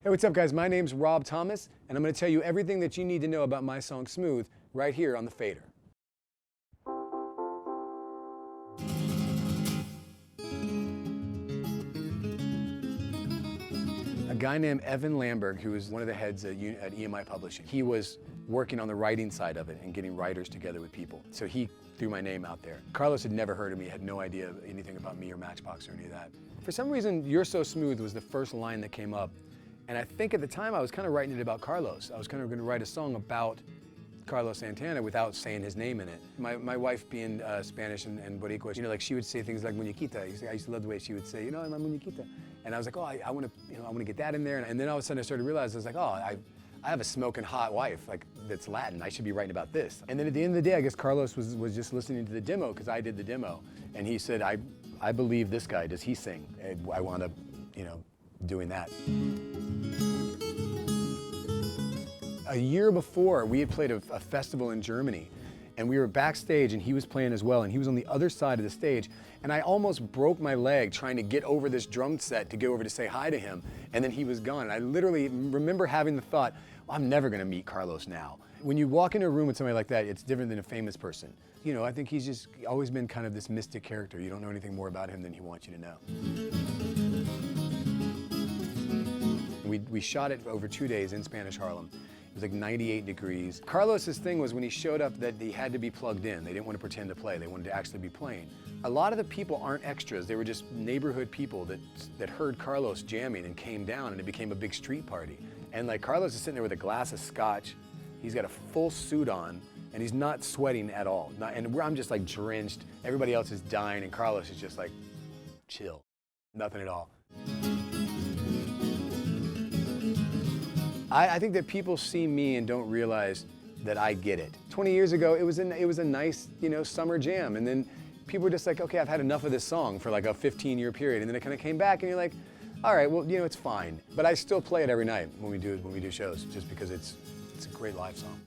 Hey, what's up, guys? My name's Rob Thomas, and I'm going to tell you everything that you need to know about my song Smooth right here on The Fader. A guy named Evan Lamberg, who was one of the heads at EMI Publishing, he was working on the writing side of it and getting writers together with people. So he threw my name out there. Carlos had never heard of me, had no idea anything about me or Matchbox or any of that. For some reason, You're So Smooth was the first line that came up. And I think at the time I was kind of writing it about Carlos. I was kind of going to write a song about Carlos Santana without saying his name in it. My wife being Spanish and Boricua, you know, like she would say things like muñequita. I used to love the way she would say, you know, my muñequita. And I was like, oh, I want to, you know, I want to get that in there. And then all of a sudden I started to realize, I was like, oh, I have a smoking hot wife, like that's Latin. I should be writing about this. And then at the end of the day, I guess Carlos was just listening to the demo because I did the demo, and he said, I believe this guy. Does he sing? And I wound up, you know, doing that. A year before, we had played a festival in Germany, and we were backstage, and he was playing as well, and he was on the other side of the stage, and I almost broke my leg trying to get over this drum set to go over to say hi to him, and then he was gone. And I literally remember having the thought, well, I'm never gonna meet Carlos now. When you walk into a room with somebody like that, it's different than a famous person. You know, I think he's just always been kind of this mystic character. You don't know anything more about him than he wants you to know. We shot it over 2 days in Spanish Harlem. It was like 98 degrees. Carlos's thing was when he showed up that he had to be plugged in. They didn't want to pretend to play. They wanted to actually be playing. A lot of the people aren't extras. They were just neighborhood people that heard Carlos jamming and came down, and it became a big street party. And like Carlos is sitting there with a glass of scotch. He's got a full suit on, and he's not sweating at all. I'm just like drenched. Everybody else is dying, and Carlos is just like chill. Nothing at all. I think that people see me and don't realize that I get it. 20 years ago, it was a nice, you know, summer jam, and then people were just like, okay, I've had enough of this song for like a 15-year period, and then it kind of came back, and you're like, all right, well, you know, it's fine. But I still play it every night when we do shows, just because it's a great live song.